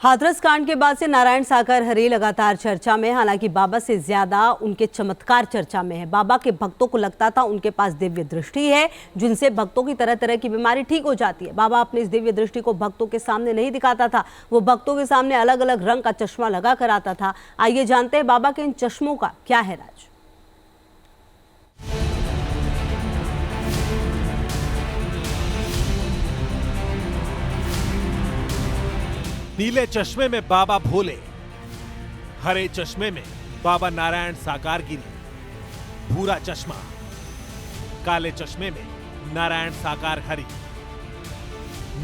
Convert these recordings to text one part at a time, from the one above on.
हाथरस कांड के बाद से नारायण सागर हरी लगातार चर्चा में। हालांकि बाबा से ज्यादा उनके चमत्कार चर्चा में है। बाबा के भक्तों को लगता था उनके पास दिव्य दृष्टि है, जिनसे भक्तों की तरह तरह की बीमारी ठीक हो जाती है। बाबा अपनी इस दिव्य दृष्टि को भक्तों के सामने नहीं दिखाता था, वो भक्तों के सामने अलग अलग रंग का चश्मा लगा कर आता था। आइए जानते हैं बाबा के इन चश्मों का क्या है राज। नीले चश्मे में बाबा भोले, हरे चश्मे में बाबा नारायण साकारगिरी, भूरा चश्मा, काले चश्मे में नारायण साकार हरि,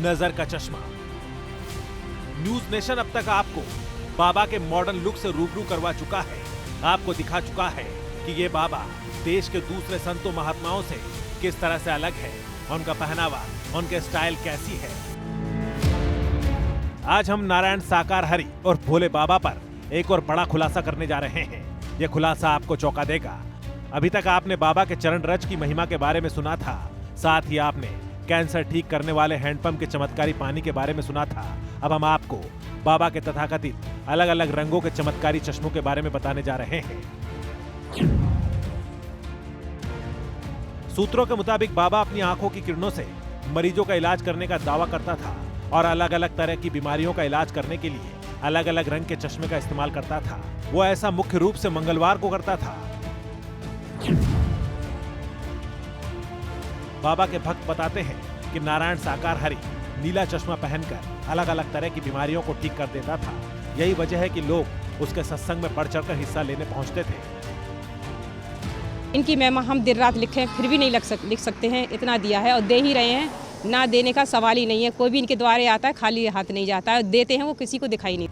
नजर का चश्मा। न्यूज नेशन अब तक आपको बाबा के मॉडर्न लुक से रूबरू करवा चुका है, आपको दिखा चुका है कि ये बाबा देश के दूसरे संतों महात्माओं से किस तरह से अलग है, उनका पहनावा, उनके स्टाइल कैसी है। आज हम नारायण साकार हरि और भोले बाबा पर एक और बड़ा खुलासा करने जा रहे हैं। यह खुलासा आपको चौंका देगा। अभी तक आपने बाबा के चरण रज की महिमा के बारे में सुना था, साथ ही आपने कैंसर ठीक करने वाले हैंडपंप के चमत्कारी पानी के बारे में सुना था। अब हम आपको बाबा के तथाकथित अलग अलग रंगों के चमत्कारी चश्मों के बारे में बताने जा रहे हैं। सूत्रों के मुताबिक बाबा अपनी आंखों की किरणों से मरीजों का इलाज करने का दावा करता था और अलग अलग तरह की बीमारियों का इलाज करने के लिए अलग अलग रंग के चश्मे का इस्तेमाल करता था। वो ऐसा मुख्य रूप से मंगलवार को करता था। बाबा के भक्त बताते हैं कि नारायण साकार हरि नीला चश्मा पहनकर अलग अलग तरह की बीमारियों को ठीक कर देता था। यही वजह है कि लोग उसके सत्संग में बढ़ चढ़कर हिस्सा लेने पहुंचते थे। इनकी महिमा हम दिन रात लिखें फिर भी नहीं लिख सकते हैं, इतना दिया है और दे ही रहे हैं। ना देने का सवाल ही नहीं है। कोई भी इनके द्वारे आता है खाली हाथ नहीं जाता है, देते हैं वो किसी को दिखाई नहीं।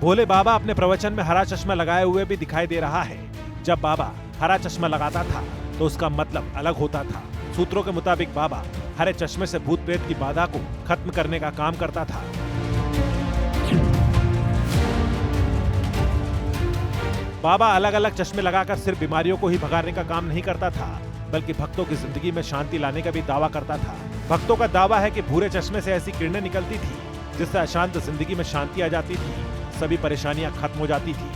भोले बाबा अपने प्रवचन में हरा चश्मा लगाए हुए भी दिखाई दे रहा है। जब बाबा हरा चश्मा लगाता था तो उसका मतलब अलग होता था। सूत्रों के मुताबिक बाबा हरे चश्मे से भूत प्रेत की बाधा को खत्म करने का काम करता था। बाबा अलग अलग चश्मे लगाकर सिर्फ बीमारियों को ही भगाने का काम नहीं करता था, बल्कि भक्तों की जिंदगी में शांति लाने का भी दावा करता था। भक्तों का दावा है कि भूरे चश्मे से ऐसी किरणें निकलती थी जिससे अशांत जिंदगी में शांति आ जाती थी, सभी परेशानियां खत्म हो जाती थी।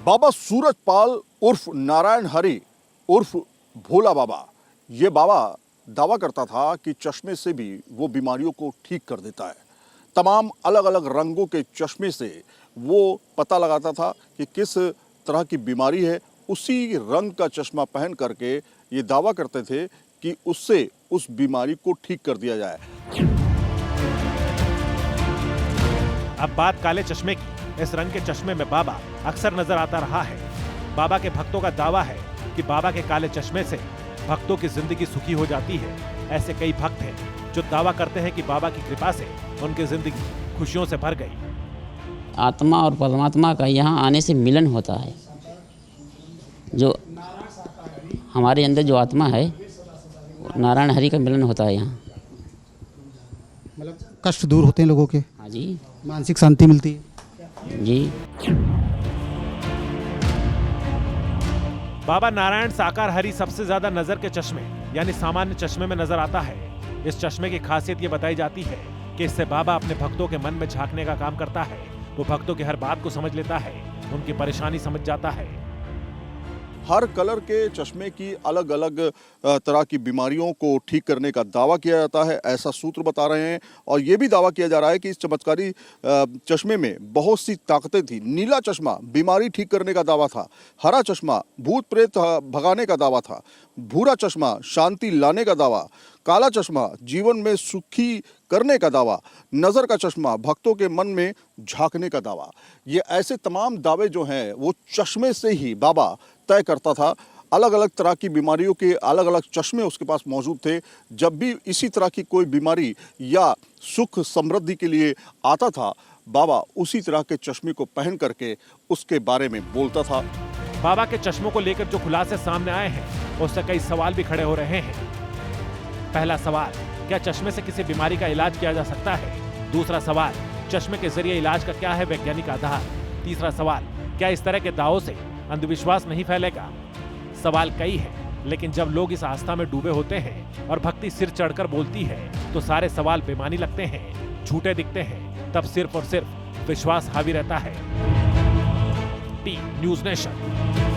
बाबा सूरजपाल उर्फ नारायण हरि उर्फ भोला बाबा, ये बाबा दावा करता था कि चश्मे से भी वो बीमारियों को ठीक कर देता है। तमाम अलग अलग रंगों के चश्मे से वो पता लगाता था कि किस तरह की बीमारी है। उसी रंग का चश्मा पहन करके ये दावा करते थे कि उससे उस बीमारी को ठीक कर दिया जाए। अब बात काले चश्मे की। इस रंग के चश्मे में बाबा अक्सर नजर आता रहा है। बाबा के भक्तों का दावा है कि बाबा के काले चश्मे से भक्तों की जिंदगी सुखी हो जाती है। ऐसे कई भक्त हैं जो दावा करते हैं कि बाबा की कृपा से उनकी जिंदगी खुशियों से भर गई। आत्मा और परमात्मा का यहाँ आने से मिलन होता है। जो हमारे अंदर जो आत्मा है नारायण हरि का मिलन होता है यहाँ। मतलब कष्ट दूर होते हैं लोगों के। हाँ जी, मानसिक शांति मिलती है जी। बाबा नारायण साकार हरि सबसे ज्यादा नजर के चश्मे यानी सामान्य चश्मे में नजर आता है। इस चश्मे की खासियत ये बताई जाती है कि इससे बाबा अपने भक्तों के मन में झांकने का काम करता है। वो भक्तों की हर बात को समझ लेता है, उनकी परेशानी समझ जाता है। हर कलर के चश्मे की अलग अलग तरह की बीमारियों को ठीक करने का दावा किया जाता है, ऐसा सूत्र बता रहे हैं। और ये भी दावा किया जा रहा है कि इस चमत्कारी चश्मे में बहुत सी ताकतें थी। नीला चश्मा बीमारी ठीक करने का दावा था, हरा चश्मा भूत प्रेत भगाने का दावा था, भूरा चश्मा शांति लाने का दावा, काला चश्मा जीवन में सुखी करने का दावा, नज़र का चश्मा भक्तों के मन में झांकने का दावा। ये ऐसे तमाम दावे जो हैं वो चश्मे से ही बाबा तय करता था। अलग अलग तरह की बीमारियों के अलग अलग चश्मे उसके पास मौजूद थे। जब भी इसी तरह की कोई बीमारी या सुख समृद्धि के लिए आता था, बाबा उसी तरह के चश्मे को पहन करके उसके बारे में बोलता था। बाबा के चश्मों को लेकर जो खुलासे सामने आए हैं उससे कई सवाल भी खड़े हो रहे हैं। पहला सवाल, क्या चश्मे से किसी बीमारी का इलाज किया जा सकता है? दूसरा सवाल, चश्मे के जरिए इलाज का क्या है वैज्ञानिक आधार? तीसरा सवाल, क्या इस तरह के दावों से अंधविश्वास नहीं फैलेगा? सवाल कई है, लेकिन जब लोग इस आस्था में डूबे होते हैं और भक्ति सिर चढ़कर बोलती है तो सारे सवाल बेमानी लगते हैं, झूठे दिखते हैं। तब सिर्फ और सिर्फ विश्वास हावी रहता है। T news nation.